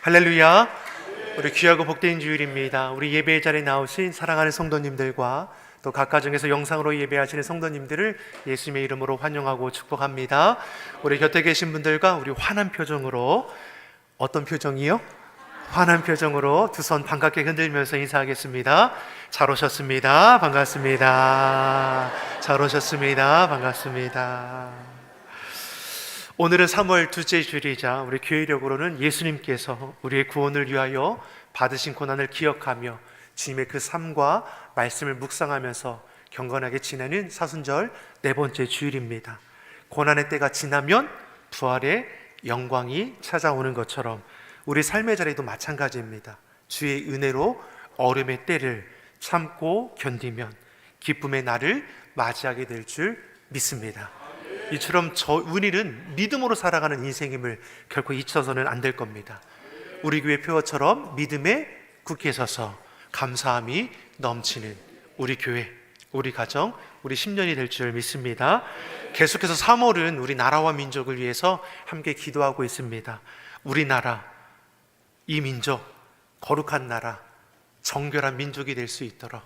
할렐루야. 우리 귀하고 복된 주일입니다. 우리 예배의 자리에 나오신 사랑하는 성도님들과 또 각 가정에서 영상으로 예배하시는 성도님들을 예수님의 이름으로 환영하고 축복합니다. 우리 곁에 계신 분들과 우리 환한 표정으로, 어떤 표정이요? 환한 표정으로 두 손 반갑게 흔들면서 인사하겠습니다. 잘 오셨습니다. 반갑습니다. 잘 오셨습니다. 반갑습니다. 오늘은 3월 둘째 주일이자 우리 교회력으로는 예수님께서 우리의 구원을 위하여 받으신 고난을 기억하며 주님의 그 삶과 말씀을 묵상하면서 경건하게 지내는 사순절 네 번째 주일입니다. 고난의 때가 지나면 부활의 영광이 찾아오는 것처럼 우리 삶의 자리도 마찬가지입니다. 주의 은혜로 어려움의 때를 참고 견디면 기쁨의 날을 맞이하게 될 줄 믿습니다. 이처럼 우리는 믿음으로 살아가는 인생임을 결코 잊혀서는 안 될 겁니다. 우리 교회 표어처럼 믿음에 굳게 서서 감사함이 넘치는 우리 교회, 우리 가정, 우리 10년이 될 줄 믿습니다. 계속해서 3월은 우리 나라와 민족을 위해서 함께 기도하고 있습니다. 우리나라, 이 민족, 거룩한 나라, 정결한 민족이 될 수 있도록,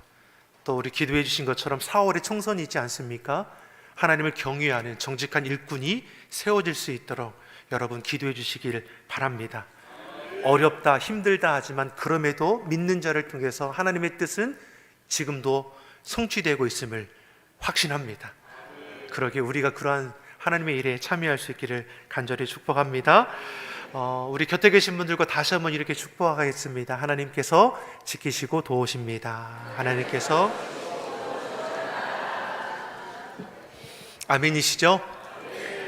또 우리 기도해 주신 것처럼 4월에 총선이 있지 않습니까? 하나님을 경외하는 정직한 일꾼이 세워질 수 있도록 여러분 기도해 주시길 바랍니다. 어렵다, 힘들다 하지만 그럼에도 믿는 자를 통해서 하나님의 뜻은 지금도 성취되고 있음을 확신합니다. 그러기에 우리가 그러한 하나님의 일에 참여할 수 있기를 간절히 축복합니다. 우리 곁에 계신 분들과 다시 한번 이렇게 축복하겠습니다. 하나님께서 지키시고 도우십니다. 하나님께서 아멘이시죠?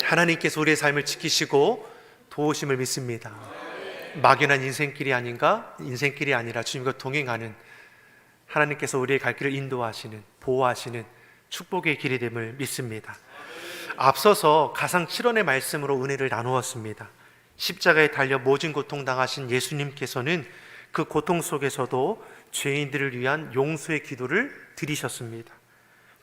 하나님께서 우리의 삶을 지키시고 도우심을 믿습니다. 막연한 인생길이 아니라 주님과 동행하는, 하나님께서 우리의 갈 길을 인도하시는, 보호하시는 축복의 길이 됨을 믿습니다. 앞서서 가상 7원의 말씀으로 은혜를 나누었습니다. 십자가에 달려 모진 고통 당하신 예수님께서는 그 고통 속에서도 죄인들을 위한 용서의 기도를 드리셨습니다.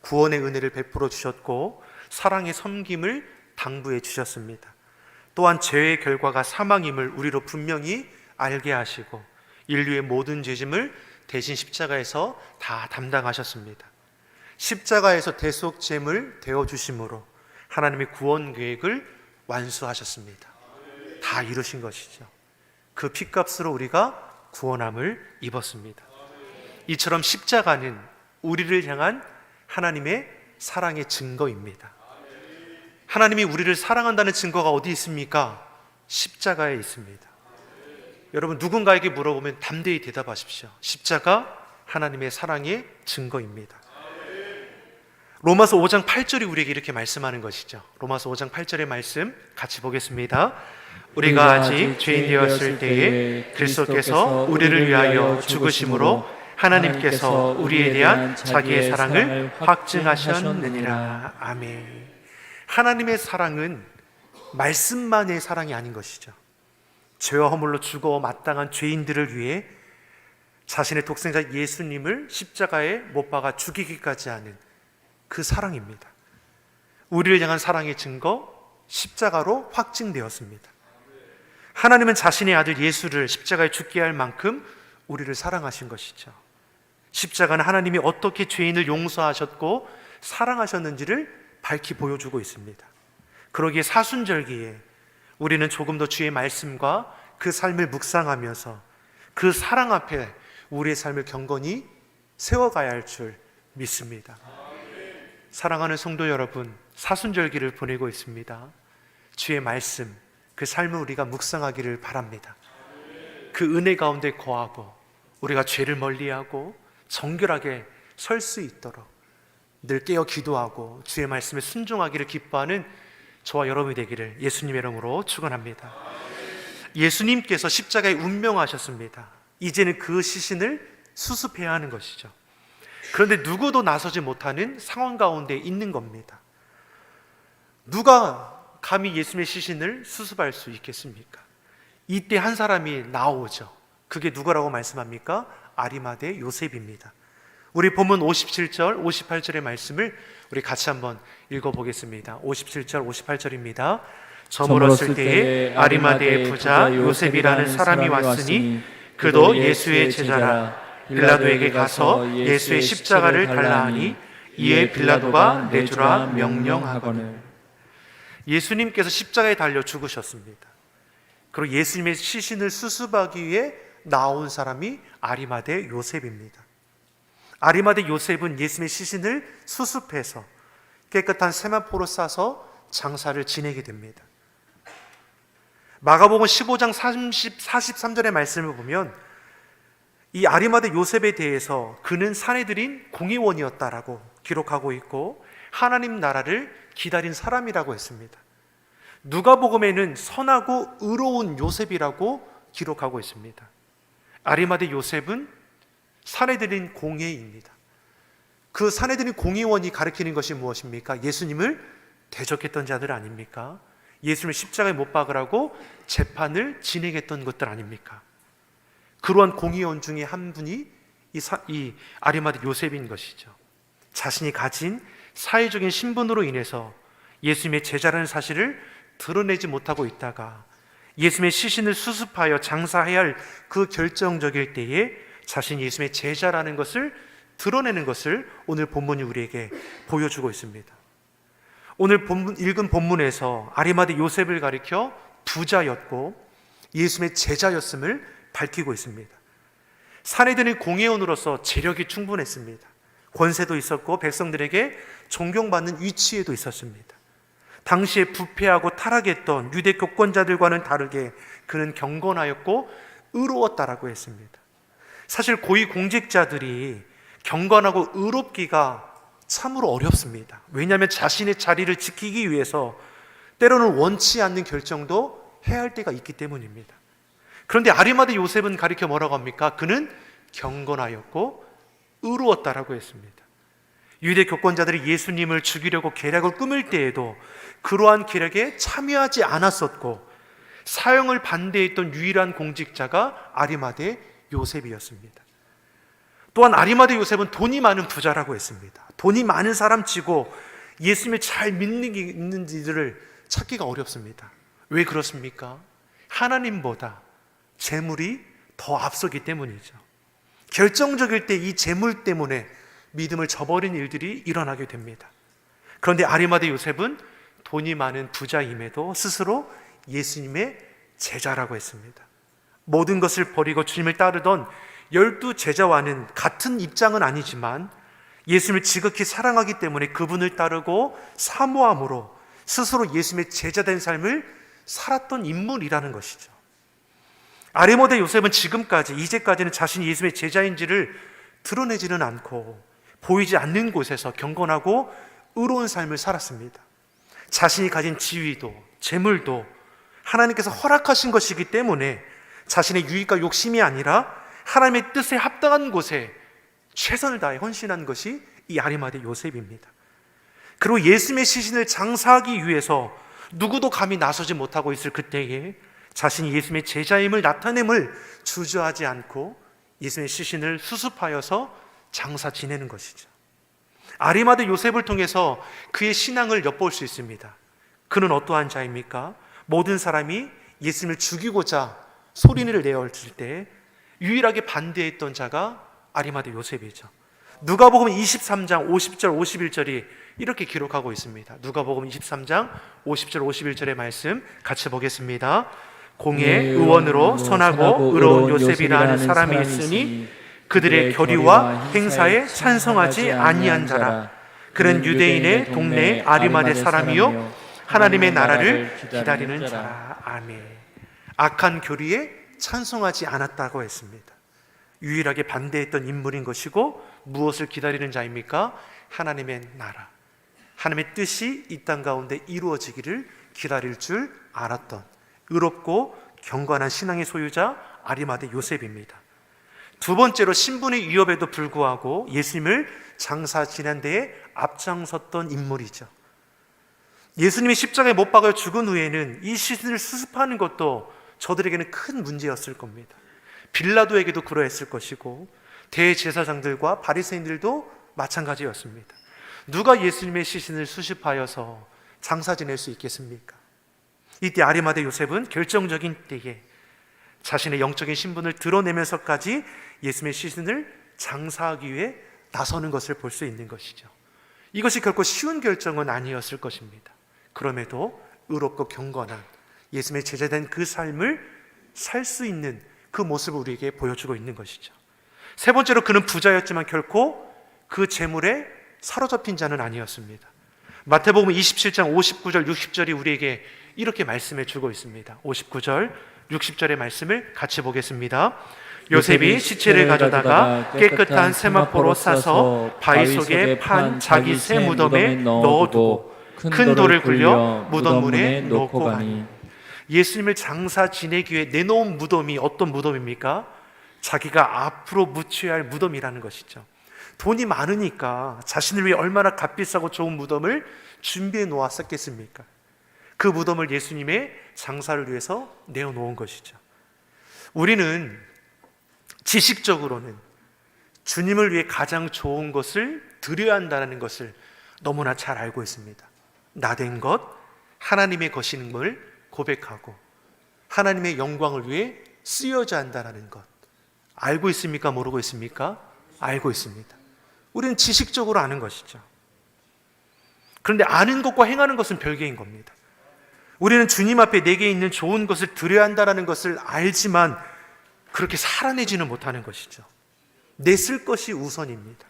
구원의 은혜를 베풀어 주셨고 사랑의 섬김을 당부해 주셨습니다. 또한 죄의 결과가 사망임을 우리로 분명히 알게 하시고 인류의 모든 죄짐을 대신 십자가에서 다 담당하셨습니다. 십자가에서 대속죄물 되어 주심으로 하나님의 구원 계획을 완수하셨습니다. 다 이루신 것이죠. 그 피값으로 우리가 구원함을 입었습니다. 이처럼 십자가는 우리를 향한 하나님의 사랑의 증거입니다. 하나님이 우리를 사랑한다는 증거가 어디 있습니까? 십자가에 있습니다. 여러분, 누군가에게 물어보면 담대히 대답하십시오. 십자가 하나님의 사랑의 증거입니다. 로마서 5장 8절이 우리에게 이렇게 말씀하는 것이죠. 로마서 5장 8절의 말씀 같이 보겠습니다. 우리가 아직 죄인 되었을 때에 그리스도께서 우리를 위하여 죽으심으로 하나님께서 우리에 대한 자기의 사랑을 확증하셨느니라. 아멘. 하나님의 사랑은 말씀만의 사랑이 아닌 것이죠. 죄와 허물로 죽어 마땅한 죄인들을 위해 자신의 독생자 예수님을 십자가에 못 박아 죽이기까지 하는 그 사랑입니다. 우리를 향한 사랑의 증거, 십자가로 확증되었습니다. 하나님은 자신의 아들 예수를 십자가에 죽게 할 만큼 우리를 사랑하신 것이죠. 십자가는 하나님이 어떻게 죄인을 용서하셨고 사랑하셨는지를 밝히 보여주고 있습니다. 그러기에 사순절기에 우리는 조금 더 주의 말씀과 그 삶을 묵상하면서 그 사랑 앞에 우리의 삶을 경건히 세워가야 할 줄 믿습니다. 사랑하는 성도 여러분, 사순절기를 보내고 있습니다. 주의 말씀, 그 삶을 우리가 묵상하기를 바랍니다. 그 은혜 가운데 거하고 우리가 죄를 멀리하고 정결하게 설 수 있도록 늘 깨어 기도하고 주의 말씀에 순종하기를 기뻐하는 저와 여러분이 되기를 예수님의 이름으로 축원합니다. 예수님께서 십자가에 운명하셨습니다. 이제는 그 시신을 수습해야 하는 것이죠. 그런데 누구도 나서지 못하는 상황 가운데 있는 겁니다. 누가 감히 예수님의 시신을 수습할 수 있겠습니까? 이때 한 사람이 나오죠. 그게 누구라고 말씀합니까? 아리마대 요셉입니다. 우리 본문 57절, 58절의 말씀을 우리 같이 한번 읽어보겠습니다. 57절, 58절입니다. 저물었을 때에 아리마대의 부자 요셉이라는 사람이 왔으니 그도 예수의 제자라. 빌라도에게 가서 예수의 십자가를 달라 하니 이에 빌라도가 내주라 명령하거늘. 예수님께서 십자가에 달려 죽으셨습니다. 그리고 예수님의 시신을 수습하기 위해 나온 사람이 아리마대 요셉입니다. 아리마대 요셉은 예수님의 시신을 수습해서 깨끗한 세마포로 싸서 장사를 지내게 됩니다. 마가복음 15장 43절의 말씀을 보면 이 아리마대 요셉에 대해서 그는 사내들인 공의원이었다라고 기록하고 있고 하나님 나라를 기다린 사람이라고 했습니다. 누가복음에는 선하고 의로운 요셉이라고 기록하고 있습니다. 아리마대 요셉은 사내들인 공의입니다. 그 사내들인 공의원이 가리키는 것이 무엇입니까? 예수님을 대적했던 자들 아닙니까? 예수님을 십자가에 못 박으라고 재판을 진행했던 것들 아닙니까? 그러한 공의원 중에 한 분이 이 아리마대 요셉인 것이죠. 자신이 가진 사회적인 신분으로 인해서 예수님의 제자라는 사실을 드러내지 못하고 있다가 예수님의 시신을 수습하여 장사해야 할 그 결정적일 때에 자신이 예수님의 제자라는 것을 드러내는 것을 오늘 본문이 우리에게 보여주고 있습니다. 오늘 읽은 본문에서 아리마대 요셉을 가리켜 부자였고 예수님의 제자였음을 밝히고 있습니다. 사내들인 공회원으로서 재력이 충분했습니다. 권세도 있었고 백성들에게 존경받는 위치에도 있었습니다. 당시에 부패하고 타락했던 유대 교권자들과는 다르게 그는 경건하였고 의로웠다라고 했습니다. 사실 고위 공직자들이 경건하고 의롭기가 참으로 어렵습니다. 왜냐하면 자신의 자리를 지키기 위해서 때로는 원치 않는 결정도 해야 할 때가 있기 때문입니다. 그런데 아리마대 요셉은 가리켜 뭐라고 합니까? 그는 경건하였고 의로웠다라고 했습니다. 유대 교권자들이 예수님을 죽이려고 계략을 꾸밀 때에도 그러한 계략에 참여하지 않았었고 사형을 반대했던 유일한 공직자가 아리마대 요셉이었습니다. 또한 아리마대 요셉은 돈이 많은 부자라고 했습니다. 돈이 많은 사람치고 예수님을 잘 믿는 게 있는지를 찾기가 어렵습니다. 왜 그렇습니까? 하나님보다 재물이 더 앞서기 때문이죠. 결정적일 때 이 재물 때문에 믿음을 저버린 일들이 일어나게 됩니다. 그런데 아리마대 요셉은 돈이 많은 부자임에도 스스로 예수님의 제자라고 했습니다. 모든 것을 버리고 주님을 따르던 12 제자와는 같은 입장은 아니지만 예수님을 지극히 사랑하기 때문에 그분을 따르고 사모함으로 스스로 예수님의 제자된 삶을 살았던 인물이라는 것이죠. 아리마대 요셉은 이제까지는 자신이 예수님의 제자인지를 드러내지는 않고 보이지 않는 곳에서 경건하고 의로운 삶을 살았습니다. 자신이 가진 지위도 재물도 하나님께서 허락하신 것이기 때문에 자신의 유익과 욕심이 아니라 하나님의 뜻에 합당한 곳에 최선을 다해 헌신한 것이 이 아리마대 요셉입니다. 그리고 예수님의 시신을 장사하기 위해서 누구도 감히 나서지 못하고 있을 그때에 자신이 예수님의 제자임을 나타냄을 주저하지 않고 예수님의 시신을 수습하여서 장사 지내는 것이죠. 아리마대 요셉을 통해서 그의 신앙을 엿볼 수 있습니다. 그는 어떠한 자입니까? 모든 사람이 예수님을 죽이고자 소리를 내었을 때 유일하게 반대했던 자가 아리마대 요셉이죠. 누가복음 23장 50절 51절이 이렇게 기록하고 있습니다. 누가복음 23장 50절 51절의 말씀 같이 보겠습니다. 공의 의원으로 선하고 의로운 요셉이라는 사람이 있으니 그들의 교리와 행사에 찬성하지 아니한 자라. 그는 유대인의 동네 아리마대 사람이요 하나님의 나라를 기다리는 자라. 아멘. 악한 교리에 찬성하지 않았다고 했습니다. 유일하게 반대했던 인물인 것이고 무엇을 기다리는 자입니까? 하나님의 나라, 하나님의 뜻이 이 땅 가운데 이루어지기를 기다릴 줄 알았던 의롭고 경건한 신앙의 소유자 아리마대 요셉입니다. 두 번째로 신분의 위협에도 불구하고 예수님을 장사 지낸 데에 앞장섰던 인물이죠. 예수님이 십자가에 못 박아 죽은 후에는 이 시신을 수습하는 것도 저들에게는 큰 문제였을 겁니다. 빌라도에게도 그러했을 것이고 대제사장들과 바리새인들도 마찬가지였습니다. 누가 예수님의 시신을 수습하여서 장사 지낼 수 있겠습니까? 이때 아리마대 요셉은 결정적인 때에 자신의 영적인 신분을 드러내면서까지 예수님의 시신을 장사하기 위해 나서는 것을 볼 수 있는 것이죠. 이것이 결코 쉬운 결정은 아니었을 것입니다. 그럼에도 의롭고 경건한 예수님의 제자된 그 삶을 살 수 있는 그 모습을 우리에게 보여주고 있는 것이죠. 세 번째로, 그는 부자였지만 결코 그 재물에 사로잡힌 자는 아니었습니다. 마태복음 27장 59절 60절이 우리에게 이렇게 말씀해 주고 있습니다. 59절 60절의 말씀을 같이 보겠습니다. 요셉이 시체를 가져다가 깨끗한 세마포로 싸서 바위 속에 판 자기 새 무덤에 넣어두고 큰 돌을 굴려 무덤 문에 놓고 가니. 예수님을 장사 지내기 위해 내놓은 무덤이 어떤 무덤입니까? 자기가 앞으로 묻혀야 할 무덤이라는 것이죠. 돈이 많으니까 자신을 위해 얼마나 값비싸고 좋은 무덤을 준비해 놓았었겠습니까? 그 무덤을 예수님의 장사를 위해서 내어놓은 것이죠. 우리는 지식적으로는 주님을 위해 가장 좋은 것을 드려야 한다는 것을 너무나 잘 알고 있습니다. 나된 것, 하나님의 것임을 고백하고 하나님의 영광을 위해 쓰여져야 한다는 것, 알고 있습니까? 모르고 있습니까? 알고 있습니다. 우리는 지식적으로 아는 것이죠. 그런데 아는 것과 행하는 것은 별개인 겁니다. 우리는 주님 앞에 내게 있는 좋은 것을 드려야 한다는 것을 알지만 그렇게 살아내지는 못하는 것이죠. 내 쓸 것이 우선입니다.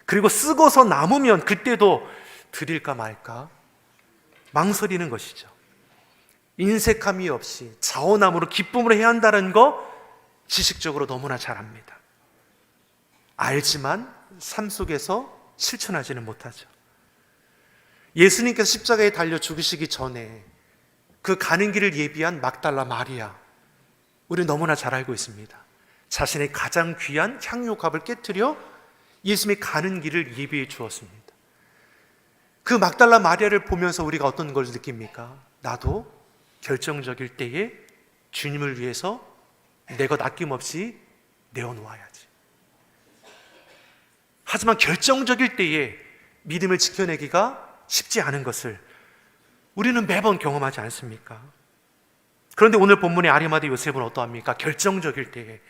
그리고 쓰고서 남으면 그때도 드릴까 말까 망설이는 것이죠. 인색함이 없이 자원함으로 기쁨으로 해야 한다는 거 지식적으로 너무나 잘 압니다. 알지만 삶 속에서 실천하지는 못하죠. 예수님께서 십자가에 달려 죽으시기 전에 그 가는 길을 예비한 막달라 마리아, 우리 너무나 잘 알고 있습니다. 자신의 가장 귀한 향유값을 깨트려 예수님이 가는 길을 예비해 주었습니다. 그 막달라 마리아를 보면서 우리가 어떤 걸 느낍니까? 나도 결정적일 때에 주님을 위해서 내 것 아낌없이 내어놓아야지. 하지만 결정적일 때에 믿음을 지켜내기가 쉽지 않은 것을 우리는 매번 경험하지 않습니까? 그런데 오늘 본문의 아리마대 요셉은 어떠합니까? 결정적일 때에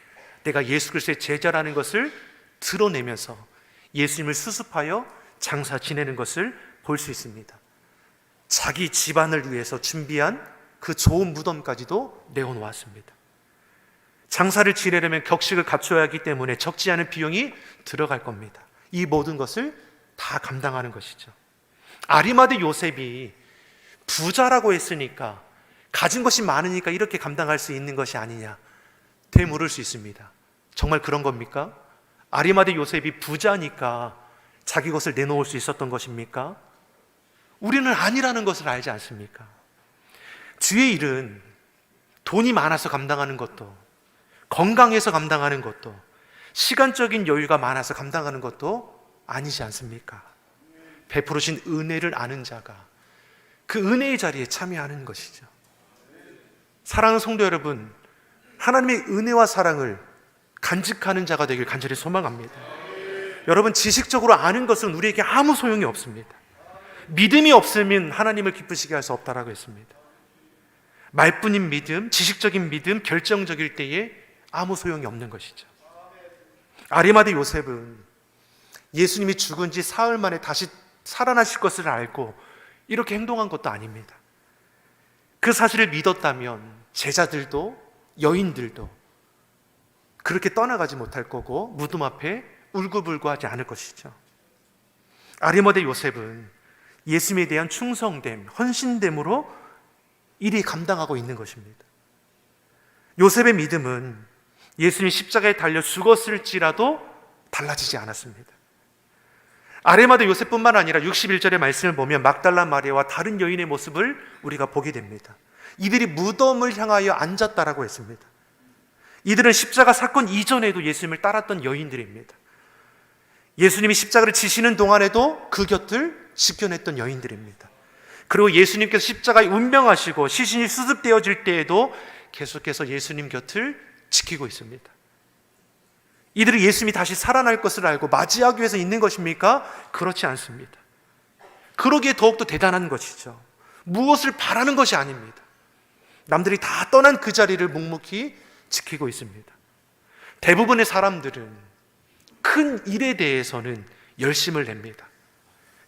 내가 예수 그리스도의 제자라는 것을 드러내면서 예수님을 수습하여 장사 지내는 것을 볼 수 있습니다. 자기 집안을 위해서 준비한 그 좋은 무덤까지도 내어놓았습니다. 장사를 지내려면 격식을 갖춰야 하기 때문에 적지 않은 비용이 들어갈 겁니다. 이 모든 것을 다 감당하는 것이죠. 아리마대 요셉이 부자라고 했으니까, 가진 것이 많으니까 이렇게 감당할 수 있는 것이 아니냐 되물을 수 있습니다. 정말 그런 겁니까? 아리마대 요셉이 부자니까 자기 것을 내놓을 수 있었던 것입니까? 우리는 아니라는 것을 알지 않습니까? 주의 일은 돈이 많아서 감당하는 것도, 건강해서 감당하는 것도, 시간적인 여유가 많아서 감당하는 것도 아니지 않습니까? 베푸르신 은혜를 아는 자가 그 은혜의 자리에 참여하는 것이죠. 사랑하는 성도 여러분, 하나님의 은혜와 사랑을 간직하는 자가 되길 간절히 소망합니다. 여러분, 지식적으로 아는 것은 우리에게 아무 소용이 없습니다. 믿음이 없으면 하나님을 기쁘시게 할 수 없다라고 했습니다. 말뿐인 믿음, 지식적인 믿음, 결정적일 때에 아무 소용이 없는 것이죠. 아리마대 요셉은 예수님이 죽은 지 사흘 만에 다시 살아나실 것을 알고 이렇게 행동한 것도 아닙니다. 그 사실을 믿었다면 제자들도 여인들도 그렇게 떠나가지 못할 거고 무덤 앞에 울고불고하지 않을 것이죠. 아리마대 요셉은 예수님에 대한 충성됨, 헌신됨으로 일이 감당하고 있는 것입니다. 요셉의 믿음은 예수님이 십자가에 달려 죽었을지라도 달라지지 않았습니다. 아리마대 요셉뿐만 아니라 61절의 말씀을 보면 막달라 마리아와 다른 여인의 모습을 우리가 보게 됩니다. 이들이 무덤을 향하여 앉았다라고 했습니다. 이들은 십자가 사건 이전에도 예수님을 따랐던 여인들입니다. 예수님이 십자가를 지시는 동안에도 그 곁을 지켜냈던 여인들입니다. 그리고 예수님께서 십자가에 운명하시고 시신이 수습되어질 때에도 계속해서 예수님 곁을 지키고 있습니다. 이들이 예수님이 다시 살아날 것을 알고 맞이하기 위해서 있는 것입니까? 그렇지 않습니다. 그러기에 더욱더 대단한 것이죠. 무엇을 바라는 것이 아닙니다. 남들이 다 떠난 그 자리를 묵묵히 지키고 있습니다. 대부분의 사람들은 큰 일에 대해서는 열심을 냅니다.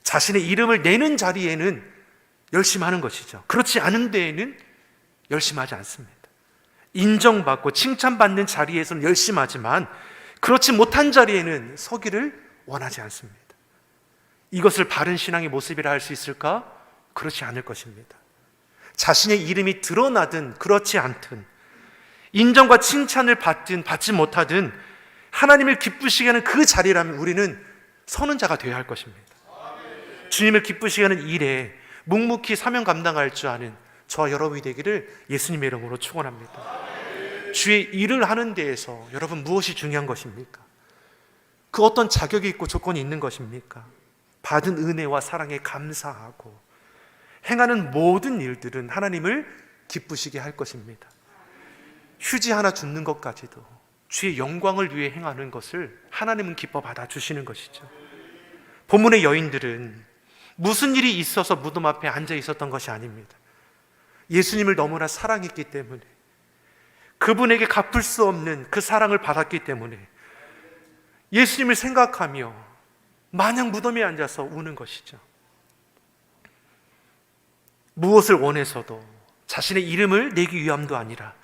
자신의 이름을 내는 자리에는 열심하는 것이죠. 그렇지 않은 데에는 열심하지 않습니다. 인정받고 칭찬받는 자리에서는 열심하지만 그렇지 못한 자리에는 서기를 원하지 않습니다. 이것을 바른 신앙의 모습이라 할 수 있을까? 그렇지 않을 것입니다. 자신의 이름이 드러나든 그렇지 않든, 인정과 칭찬을 받든 받지 못하든 하나님을 기쁘시게 하는 그 자리라면 우리는 서는 자가 되어야 할 것입니다. 주님을 기쁘시게 하는 일에 묵묵히 사명 감당할 줄 아는 저와 여러분이 되기를 예수님의 이름으로 축원합니다. 주의 일을 하는 데에서 여러분 무엇이 중요한 것입니까? 그 어떤 자격이 있고 조건이 있는 것입니까? 받은 은혜와 사랑에 감사하고 행하는 모든 일들은 하나님을 기쁘시게 할 것입니다. 휴지 하나 줍는 것까지도 주의 영광을 위해 행하는 것을 하나님은 기뻐 받아주시는 것이죠. 본문의 여인들은 무슨 일이 있어서 무덤 앞에 앉아 있었던 것이 아닙니다. 예수님을 너무나 사랑했기 때문에, 그분에게 갚을 수 없는 그 사랑을 받았기 때문에 예수님을 생각하며 마냥 무덤에 앉아서 우는 것이죠. 무엇을 원해서도 자신의 이름을 내기 위함도 아니라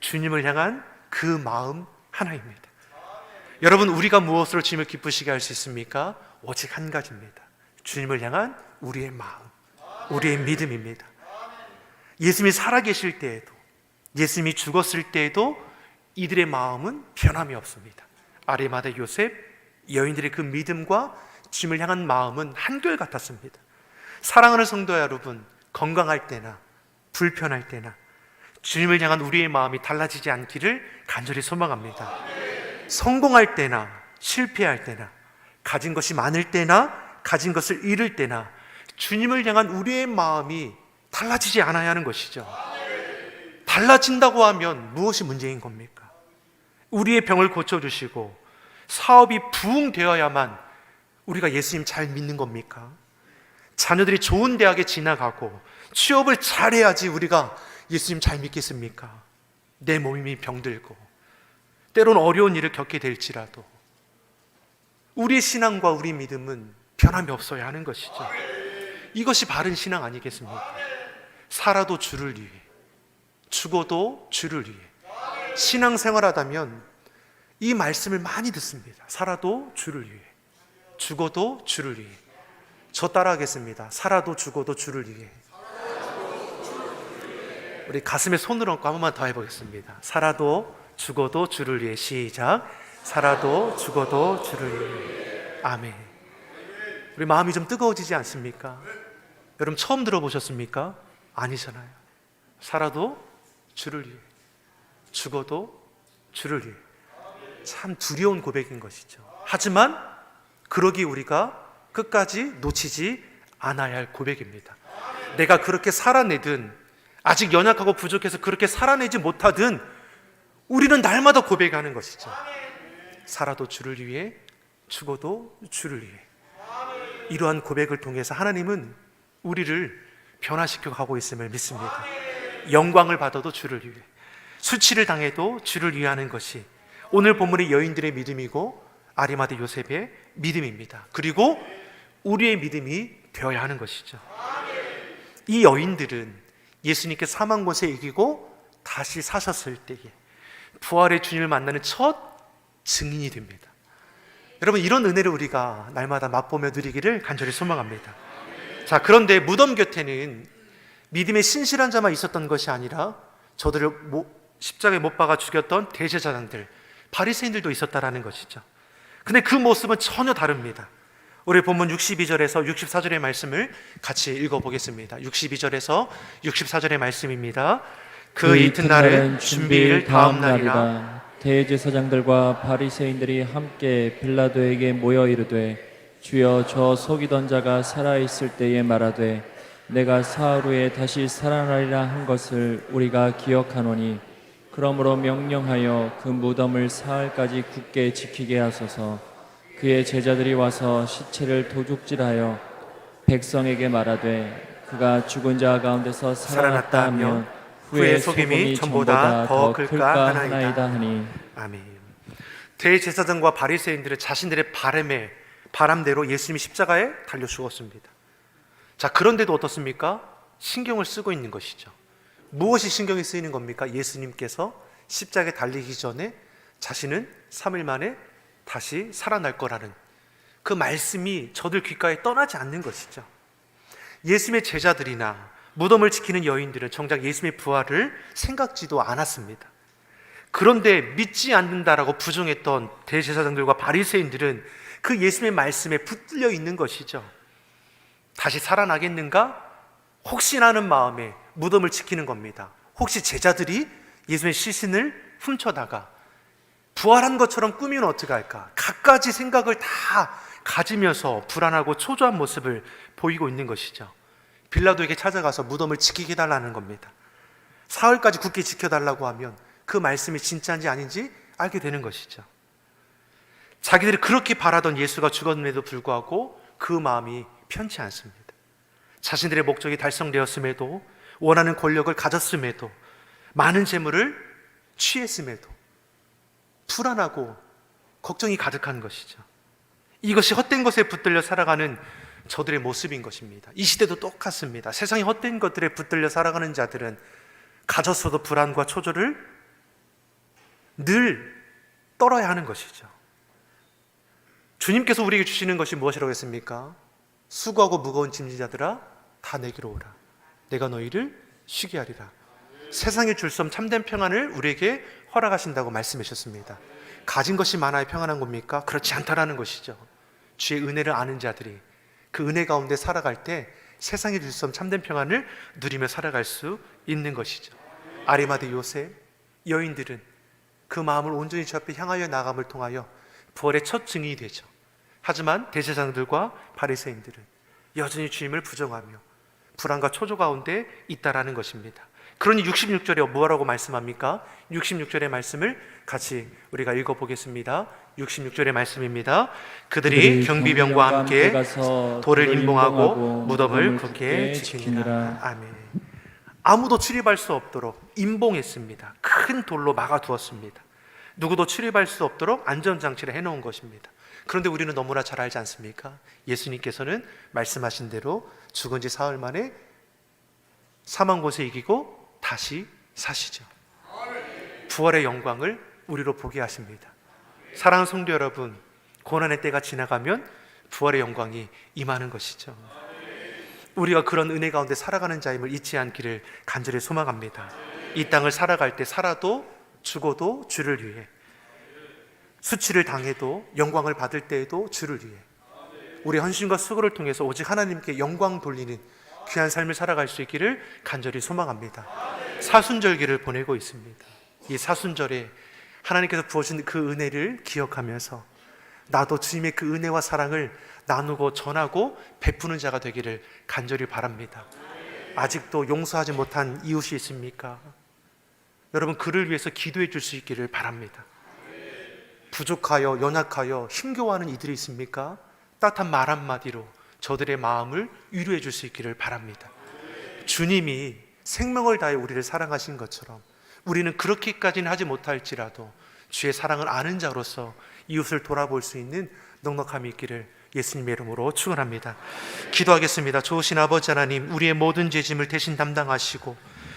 주님을 향한 그 마음 하나입니다. 여러분, 우리가 무엇으로 주님을 기쁘시게 할 수 있습니까? 오직 한 가지입니다. 주님을 향한 우리의 마음, 우리의 믿음입니다. 예수님이 살아계실 때에도, 예수님이 죽었을 때에도 이들의 마음은 변함이 없습니다. 아리마다 요셉, 여인들의 그 믿음과 주님을 향한 마음은 한결같았습니다. 사랑하는 성도 여러분, 건강할 때나 불편할 때나 주님을 향한 우리의 마음이 달라지지 않기를 간절히 소망합니다. 성공할 때나 실패할 때나, 가진 것이 많을 때나 가진 것을 잃을 때나 주님을 향한 우리의 마음이 달라지지 않아야 하는 것이죠. 달라진다고 하면 무엇이 문제인 겁니까? 우리의 병을 고쳐주시고 사업이 부흥되어야만 우리가 예수님 잘 믿는 겁니까? 자녀들이 좋은 대학에 진학하고 취업을 잘해야지 우리가 예수님 잘 믿겠습니까? 내 몸이 병들고 때로는 어려운 일을 겪게 될지라도 우리의 신앙과 우리 믿음은 변함이 없어야 하는 것이죠. 이것이 바른 신앙 아니겠습니까? 살아도 주를 위해, 죽어도 주를 위해. 신앙생활하다면 이 말씀을 많이 듣습니다. 살아도 주를 위해, 죽어도 주를 위해. 저 따라하겠습니다. 살아도 죽어도 주를 위해. 우리 가슴에 손을 얹고 한 번만 더 해보겠습니다. 살아도 죽어도 주를 위해. 시작. 살아도 죽어도 주를 위해. 아멘. 우리 마음이 좀 뜨거워지지 않습니까? 여러분 처음 들어보셨습니까? 아니잖아요. 살아도 주를 위해, 죽어도 주를 위해. 참 두려운 고백인 것이죠. 하지만 그러기 우리가 끝까지 놓치지 않아야 할 고백입니다. 내가 그렇게 살아내든 아직 연약하고 부족해서 그렇게 살아내지 못하든 우리는 날마다 고백하는 것이죠. 살아도 주를 위해, 죽어도 주를 위해. 이러한 고백을 통해서 하나님은 우리를 변화시켜 가고 있음을 믿습니다. 영광을 받아도 주를 위해, 수치를 당해도 주를 위하는 것이 오늘 본문의 여인들의 믿음이고 아리마다 요셉의 믿음입니다. 그리고 우리의 믿음이 되어야 하는 것이죠. 이 여인들은 예수님께 사망 권세 이기고 다시 사셨을 때에 부활의 주님을 만나는 첫 증인이 됩니다. 여러분, 이런 은혜를 우리가 날마다 맛보며 누리기를 간절히 소망합니다. 자, 그런데 무덤 곁에는 믿음의 신실한 자만 있었던 것이 아니라 저들을 십자가에 못 박아 죽였던 대제사장들, 바리새인들도 있었다라는 것이죠. 근데 그 모습은 전혀 다릅니다. 우리 본문 62절에서 64절의 말씀을 같이 읽어보겠습니다. 62절에서 64절의 말씀입니다. 그 이튿날은 준비일 다음 날이라 대제사장들과 바리새인들이 함께 빌라도에게 모여 이르되 주여 저 속이던 자가 살아있을 때에 말하되 내가 사흘 후에 다시 살아나리라 한 것을 우리가 기억하노니 그러므로 명령하여 그 무덤을 사흘까지 굳게 지키게 하소서. 그의 제자들이 와서 시체를 도둑질하여 백성에게 말하되 그가 죽은 자 가운데서 살아났다 하면 후에 소금이 전보다 더 클까 하나이다. 하니. 아멘. 대제사장과 바리새인들은 자신들의 바람대로 예수님이 십자가에 달려 죽었습니다. 자, 그런데도 어떻습니까? 신경을 쓰고 있는 것이죠. 무엇이 신경이 쓰이는 겁니까? 예수님께서 십자가에 달리기 전에 자신은 3일 만에 다시 살아날 거라는 그 말씀이 저들 귓가에 떠나지 않는 것이죠. 예수님의 제자들이나 무덤을 지키는 여인들은 정작 예수님의 부활을 생각지도 않았습니다. 그런데 믿지 않는다라고 부정했던 대제사장들과 바리새인들은 그 예수님의 말씀에 붙들려 있는 것이죠. 다시 살아나겠는가? 혹시나 하는 마음에 무덤을 지키는 겁니다. 혹시 제자들이 예수님의 시신을 훔쳐다가 부활한 것처럼 꾸미면 어떻게 할까? 갖가지 생각을 다 가지면서 불안하고 초조한 모습을 보이고 있는 것이죠. 빌라도에게 찾아가서 무덤을 지키게 해달라는 겁니다. 사흘까지 굳게 지켜달라고 하면 그 말씀이 진짜인지 아닌지 알게 되는 것이죠. 자기들이 그렇게 바라던 예수가 죽었음에도 불구하고 그 마음이 편치 않습니다. 자신들의 목적이 달성되었음에도, 원하는 권력을 가졌음에도, 많은 재물을 취했음에도 불안하고 걱정이 가득한 것이죠. 이것이 헛된 것에 붙들려 살아가는 저들의 모습인 것입니다. 이 시대도 똑같습니다. 세상의 헛된 것들에 붙들려 살아가는 자들은 가졌어도 불안과 초조를 늘 떨어야 하는 것이죠. 주님께서 우리에게 주시는 것이 무엇이라고 했습니까? 수고하고 무거운 짐진자들아 다 내게로 오라. 내가 너희를 쉬게 하리라. 세상에 줄 수 없는 참된 평안을 우리에게 허락하신다고 말씀하셨습니다. 가진 것이 많아야 평안한 겁니까? 그렇지 않다라는 것이죠. 주의 은혜를 아는 자들이 그 은혜 가운데 살아갈 때 세상에 줄 수 없는 참된 평안을 누리며 살아갈 수 있는 것이죠. 아리마대 요셉, 여인들은 그 마음을 온전히 주 앞에 향하여 나감을 통하여 부활의 첫 증인이 되죠. 하지만 대제사장들과 바리새인들은 여전히 주님을 부정하며 불안과 초조 가운데 있다라는 것입니다. 그러니 66절에 뭐라고 말씀합니까? 66절의 말씀을 같이 우리가 읽어보겠습니다. 66절의 말씀입니다. 그들이 경비병과 함께 돌을 임봉하고 무덤을 굳게 지키니라. 아멘. 아무도 출입할 수 없도록 임봉했습니다. 큰 돌로 막아두었습니다. 누구도 출입할 수 없도록 안전장치를 해놓은 것입니다. 그런데 우리는 너무나 잘 알지 않습니까? 예수님께서는 말씀하신 대로 죽은 지 사흘 만에 사망 곳에 이기고 다시 사시죠. 부활의 영광을 우리로 보게 하십니다. 사랑하는 성도 여러분, 고난의 때가 지나가면 부활의 영광이 임하는 것이죠. 우리가 그런 은혜 가운데 살아가는 자임을 잊지 않기를 간절히 소망합니다. 이 땅을 살아갈 때 살아도 죽어도 주를 위해, 수치를 당해도 영광을 받을 때에도 주를 위해, 우리 헌신과 수고를 통해서 오직 하나님께 영광 돌리는 귀한 삶을 살아갈 수 있기를 간절히 소망합니다. 사순절기를 보내고 있습니다. 이 사순절에 하나님께서 부어주신 그 은혜를 기억하면서 나도 주님의 그 은혜와 사랑을 나누고 전하고 베푸는 자가 되기를 간절히 바랍니다. 아직도 용서하지 못한 이웃이 있습니까? 여러분, 그를 위해서 기도해 줄 수 있기를 바랍니다. 부족하여 연약하여 힘겨워하는 이들이 있습니까? 따뜻한 말 한마디로 저들의 마음을 위로해 줄 수 있기를 바랍니다. 주님이 생명을 다해 우리를 사랑하신 것처럼 우리는 그렇게까지는 하지 못할지라도 주의 사랑을 아는 자로서 이웃을 돌아볼 수 있는 넉넉함이 있기를 예수님의 이름으로 축원합니다. 기도하겠습니다. 좋으신 아버지 하나님, 우리의 모든 죄짐을 대신 담당하시고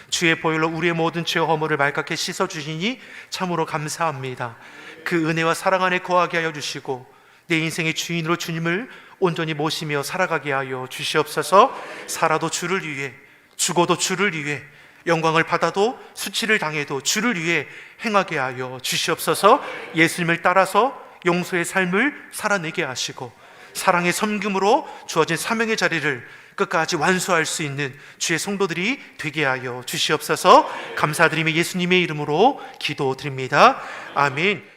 주의 보혈로 우리의 모든 죄와 허물을 맑게 씻어주시니 참으로 감사합니다. 그 은혜와 사랑 안에 거하게 하여 주시고 내 인생의 주인으로 주님을 온전히 모시며 살아가게 하여 주시옵소서. 살아도 주를 위해, 죽어도 주를 위해, 영광을 받아도 수치를 당해도 주를 위해 행하게 하여 주시옵소서. 예수님을 따라서 용서의 삶을 살아내게 하시고 사랑의 섬김으로 주어진 사명의 자리를 끝까지 완수할 수 있는 주의 성도들이 되게 하여 주시옵소서. 감사드리며 예수님의 이름으로 기도드립니다. 아멘.